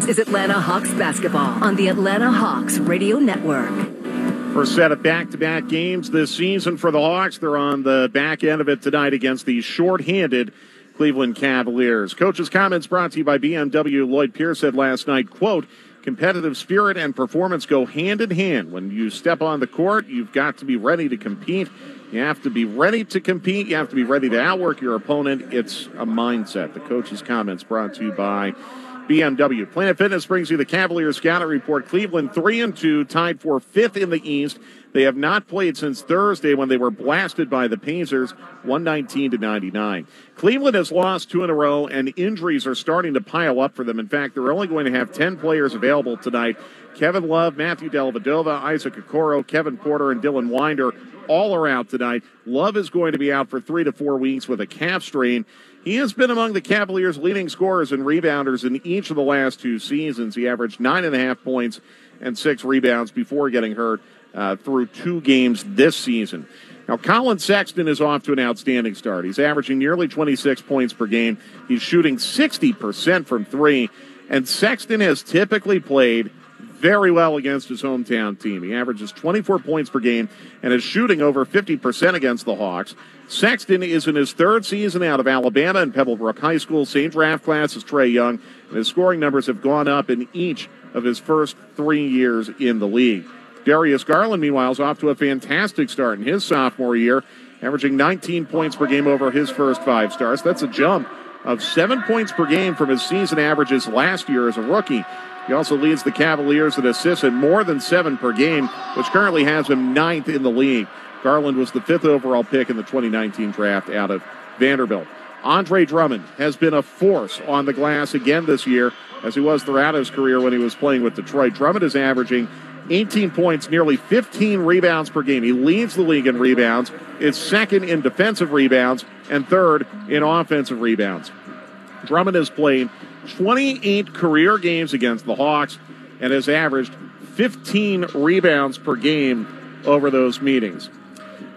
is Atlanta Hawks basketball on the Atlanta Hawks Radio Network. First set of back-to-back games this season for the Hawks. They're on the back end of it tonight against the short-handed Cleveland Cavaliers. Coach's comments brought to you by BMW. Lloyd Pierce said last night, quote, competitive spirit and performance go hand in hand. When you step on the court, you've got to be ready to compete. You have to be ready to compete. You have to be ready to outwork your opponent. It's a mindset. The coach's comments brought to you by BMW. Planet Fitness brings you the Cavaliers Scouting Report. Cleveland 3-2, tied for 5th in the East. They have not played since Thursday when they were blasted by the Pacers, 119-99. Cleveland has lost 2 in a row, and injuries are starting to pile up for them. In fact, they're only going to have 10 players available tonight. Kevin Love, Matthew Dellavedova, Isaac Okoro, Kevin Porter, and Dylan Winder all are out tonight. Love is going to be out for 3 to 4 weeks with a calf strain. He has been among the Cavaliers' leading scorers and rebounders in each of the last 2 seasons. He averaged 9.5 points and 6 rebounds before getting hurt through 2 games this season. Now, Colin Sexton is off to an outstanding start. He's averaging nearly 26 points per game. He's shooting 60% from 3, and Sexton has typically played very well against his hometown team. He averages 24 points per game and is shooting over 50% against the Hawks. Sexton is in his 3rd season out of Alabama and Pebblebrook High School, same draft class as Trae Young, and his scoring numbers have gone up in each of his first 3 years in the league. Darius Garland, meanwhile, is off to a fantastic start in his sophomore year, averaging 19 points per game over his first 5 starts. That's a jump of 7 points per game from his season averages last year as a rookie. He also leads the Cavaliers in assists at more than 7 per game, which currently has him 9th in the league. Garland was the 5th overall pick in the 2019 draft out of Vanderbilt. Andre Drummond has been a force on the glass again this year, as he was throughout his career when he was playing with Detroit. Drummond is averaging 18 points, nearly 15 rebounds per game. He leads the league in rebounds, is 2nd in defensive rebounds, and 3rd in offensive rebounds. Drummond has played 28 career games against the Hawks and has averaged 15 rebounds per game over those meetings.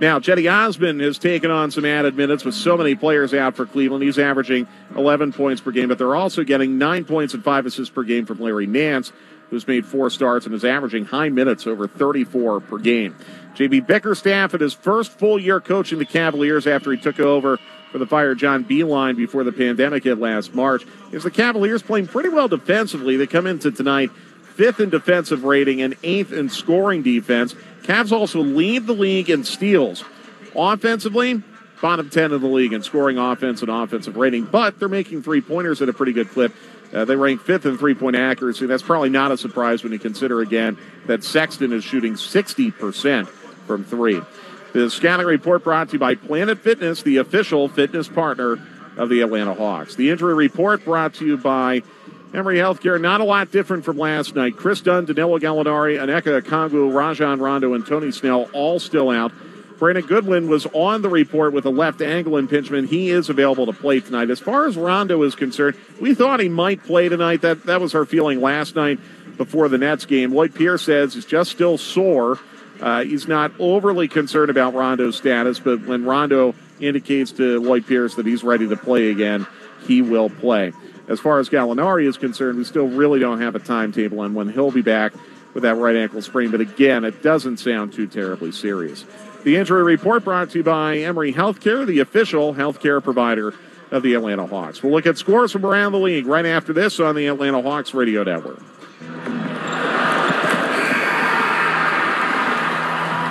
Now, Cedi Osman has taken on some added minutes with so many players out for Cleveland. He's averaging 11 points per game, but they're also getting 9 points and 5 assists per game from Larry Nance, who's made 4 starts and is averaging high minutes over 34 per game. J.B. Bickerstaff in his first full year coaching the Cavaliers after he took over for the fired John Beilein before the pandemic hit last March. Is the Cavaliers playing pretty well defensively. They come into tonight 5th in defensive rating and 8th in scoring defense. Cavs also lead the league in steals. Offensively, bottom 10 in the league in scoring offense and offensive rating, but they're making 3-pointers at a pretty good clip. They rank 5th in 3-point accuracy. That's probably not a surprise when you consider, again, that Sexton is shooting 60% from 3. The scouting report brought to you by Planet Fitness, the official fitness partner of the Atlanta Hawks. The injury report brought to you by Emory Healthcare. Not a lot different from last night. Chris Dunn, Danilo Gallinari, Onyeka Okongwu, Rajon Rondo, and Tony Snell all still out. Brandon Goodwin was on the report with a left ankle impingement. He is available to play tonight. As far as Rondo is concerned, we thought he might play tonight. That was our feeling last night before the Nets game. Lloyd Pierce says he's just still sore. He's not overly concerned about Rondo's status, but when Rondo indicates to Lloyd Pierce that he's ready to play again, he will play. As far as Gallinari is concerned, we still really don't have a timetable on when he'll be back with that right ankle sprain. But again, it doesn't sound too terribly serious. The injury report brought to you by Emory Healthcare, the official healthcare provider of the Atlanta Hawks. We'll look at scores from around the league right after this on the Atlanta Hawks Radio Network.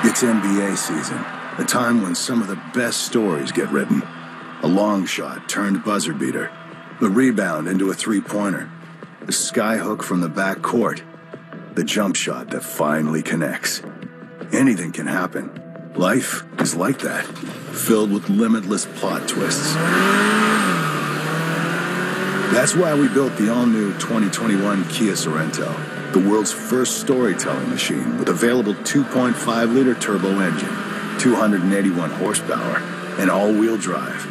It's NBA season, a time when some of the best stories get written. A long shot turned buzzer beater, the rebound into a three-pointer, the skyhook from the back court, the jump shot that finally connects. Anything can happen. Life is like that, filled with limitless plot twists. That's why we built the all-new 2021 Kia Sorento, the world's first storytelling machine with available 2.5-liter turbo engine, 281 horsepower, and all-wheel drive.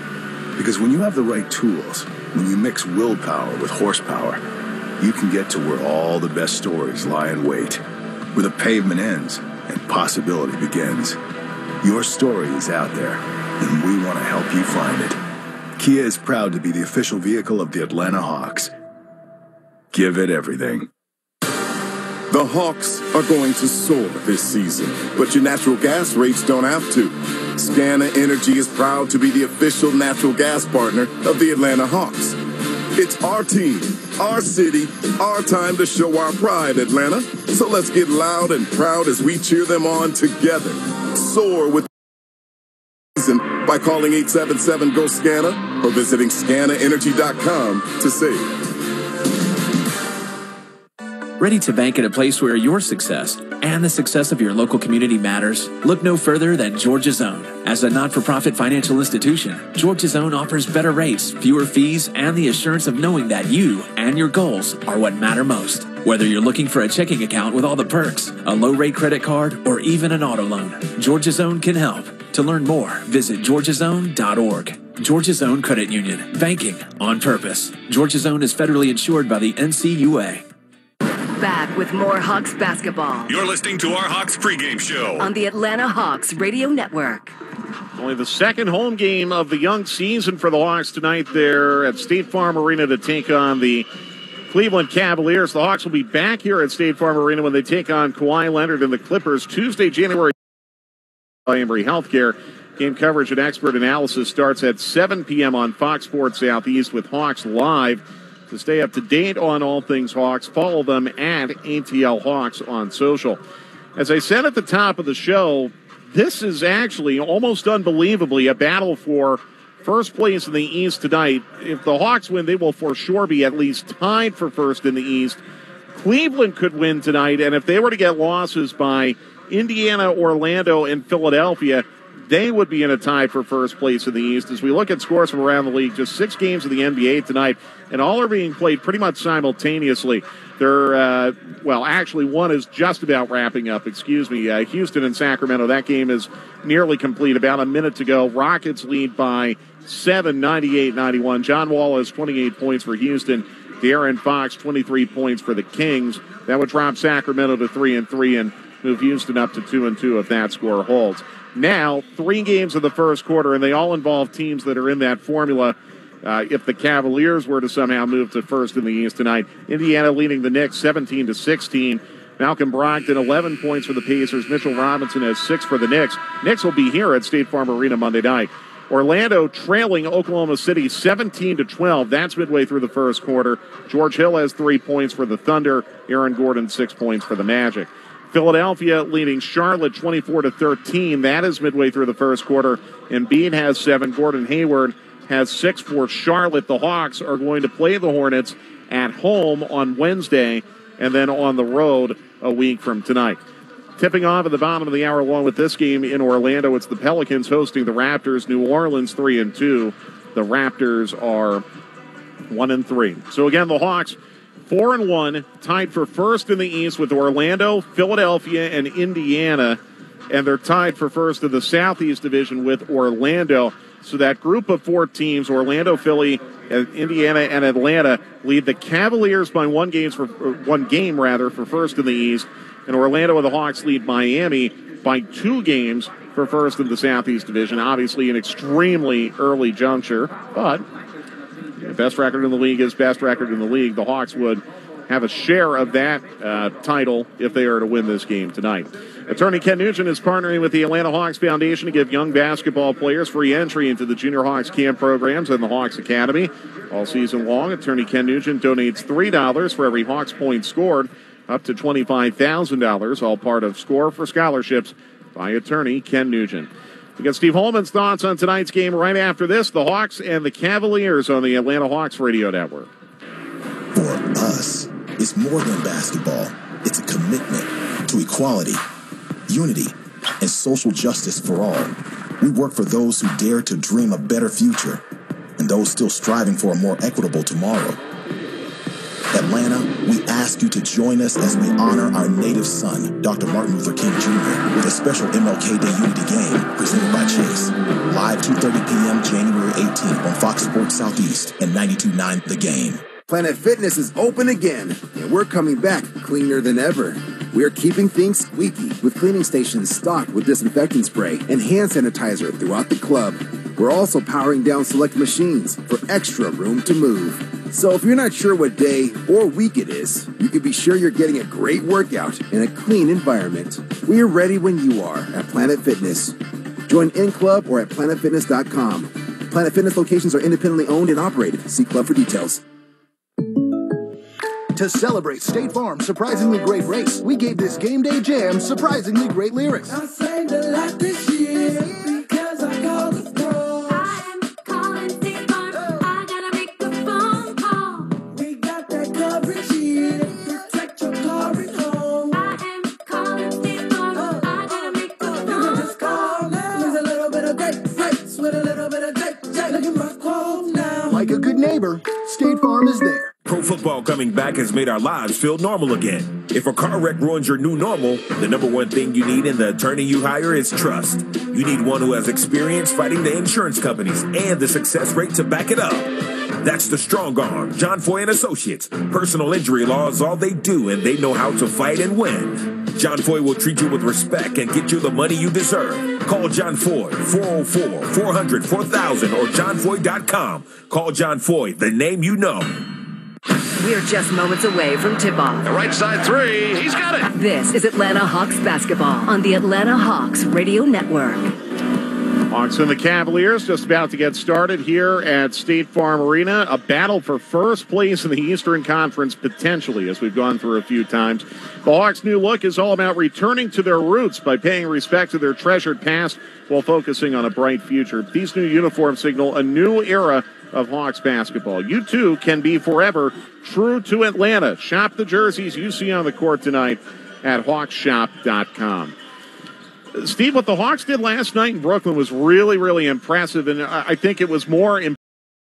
Because when you have the right tools, when you mix willpower with horsepower, you can get to where all the best stories lie in wait, where the pavement ends and possibility begins. Your story is out there, and we want to help you find it. Kia is proud to be the official vehicle of the Atlanta Hawks. give it everything. The Hawks are going to soar this season, but your natural gas rates don't have to. Scana Energy is proud to be the official natural gas partner of the Atlanta Hawks. It's our team, our city, our time to show our pride, Atlanta. So let's get loud and proud as we cheer them on together. Soar with by calling 877-GO-SCANA or visiting scanaenergy.com to save. Ready to bank at a place where your success and the success of your local community matters? Look no further than Georgia's Own. As a not-for-profit financial institution, Georgia's Own offers better rates, fewer fees, and the assurance of knowing that you and your goals are what matter most. Whether you're looking for a checking account with all the perks, a low-rate credit card, or even an auto loan, Georgia's Own can help. To learn more, visit georgiasown.org. Georgia's Own Credit Union. Banking on purpose. Georgia's Own is federally insured by the NCUA. Back with more Hawks basketball You're listening to our Hawks pregame show on the Atlanta Hawks Radio Network. Only the second home game of the young season for the Hawks tonight there at State Farm Arena to take on the Cleveland Cavaliers. The Hawks will be back here at State Farm Arena when they take on Kawhi Leonard and the Clippers Tuesday, January. Embry Healthcare. Game coverage and expert analysis starts at 7 p.m. on Fox Sports Southeast with Hawks Live. To stay up to date on all things Hawks, follow them at ATL Hawks on social. As I said at the top of the show, this is actually almost unbelievably a battle for first place in the East tonight. If the Hawks win, they will for sure be at least tied for first in the East. Cleveland could win tonight, and if they were to get losses by Indiana, Orlando, and Philadelphia, they would be in a tie for first place in the East. As we look at scores from around the league, just 6 games of the NBA tonight, and all are being played pretty much simultaneously. Actually, one is just about wrapping up. Houston and Sacramento. That game is nearly complete. About a minute to go. Rockets lead by 7, 98-91. John Wall has 28 points for Houston. De'Aaron Fox, 23 points for the Kings. That would drop Sacramento to 3-3 and move Houston up to 2-2 if that score holds. Now, 3 games of the first quarter, and they all involve teams that are in that formula. If the Cavaliers were to somehow move to first in the East tonight, Indiana leading the Knicks 17-16. Malcolm Brogdon, 11 points for the Pacers. Mitchell Robinson has 6 for the Knicks. Knicks will be here at State Farm Arena Monday night. Orlando trailing Oklahoma City 17-12. That's midway through the first quarter. George Hill has 3 points for the Thunder. Aaron Gordon, 6 points for the Magic. Philadelphia leading Charlotte 24-13. That is midway through the first quarter. Embiid has 7. Gordon Hayward has 6 for Charlotte. The Hawks are going to play the Hornets at home on Wednesday and then on the road a week from tonight. Tipping off at the bottom of the hour along with this game in Orlando, it's the Pelicans hosting the Raptors. New Orleans 3-2. The Raptors are 1-3. So again, the Hawks 4-1, tied for first in the East with Orlando, Philadelphia, and Indiana. And they're tied for first in the Southeast Division with Orlando. So that group of 4 teams, Orlando, Philly, Indiana, and Atlanta, lead the Cavaliers by one game for first in the East. And Orlando and the Hawks lead Miami by 2 games for first in the Southeast Division. Obviously an extremely early juncture, but the best record in the league is best record in the league. The Hawks would have a share of that title if they are to win this game tonight. Attorney Ken Nugent is partnering with the Atlanta Hawks Foundation to give young basketball players free entry into the Junior Hawks camp programs and the Hawks Academy. All season long, Attorney Ken Nugent donates $3 for every Hawks point scored, up to $25,000, all part of Score for Scholarships by Attorney Ken Nugent. We got Steve Holman's thoughts on tonight's game right after this. The Hawks and the Cavaliers on the Atlanta Hawks Radio Network. For us, it's more than basketball. It's a commitment to equality, unity, and social justice for all. We work for those who dare to dream a better future and those still striving for a more equitable tomorrow. Atlanta, we ask you to join us as we honor our native son, Dr. Martin Luther King Jr., with a special MLK Day Unity game presented by Chase. Live 2:30 p.m. January 18th on Fox Sports Southeast and 92.9 The Game. Planet Fitness is open again, and we're coming back cleaner than ever. We're keeping things squeaky with cleaning stations stocked with disinfectant spray and hand sanitizer throughout the club. We're also powering down select machines for extra room to move. So if you're not sure what day or week it is, you can be sure you're getting a great workout in a clean environment. We are ready when you are at Planet Fitness. Join in club or at planetfitness.com. Planet Fitness locations are independently owned and operated. See club for details. To celebrate State Farm's surprisingly great race, we gave this game day jam surprisingly great lyrics. I sang a lot this year because I called the pro. I am calling State Farm. I gotta make a phone call. We got that coverage here. Protect your car at home. I am calling State Farm. I gotta make a phone call. You can just call now. There's a little bit of great race with a little bit of great. Look at my quote now. Like a good neighbor, State Farm is there. Pro football coming back has made our lives feel normal again. If a car wreck ruins your new normal, the number one thing you need in the attorney you hire is trust. You need one who has experience fighting the insurance companies and the success rate to back it up. That's the strong arm, John Foy and Associates. Personal injury law is all they do, and they know how to fight and win. John Foy will treat you with respect and get you the money you deserve. Call John Foy, 404-400-4000 or johnfoy.com. Call John Foy, the name you know. We're just moments away from tip-off. The right side three. He's got it. This is Atlanta Hawks basketball on the Atlanta Hawks Radio Network. Hawks and the Cavaliers just about to get started here at State Farm Arena. A battle for first place in the Eastern Conference, potentially, as we've gone through a few times. The Hawks' new look is all about returning to their roots by paying respect to their treasured past while focusing on a bright future. These new uniforms signal a new era of Hawks basketball. You, too, can be forever true to Atlanta. Shop the jerseys you see on the court tonight at hawkshop.com. Steve, what the Hawks did last night in Brooklyn was really, really impressive, and I think it was more impressive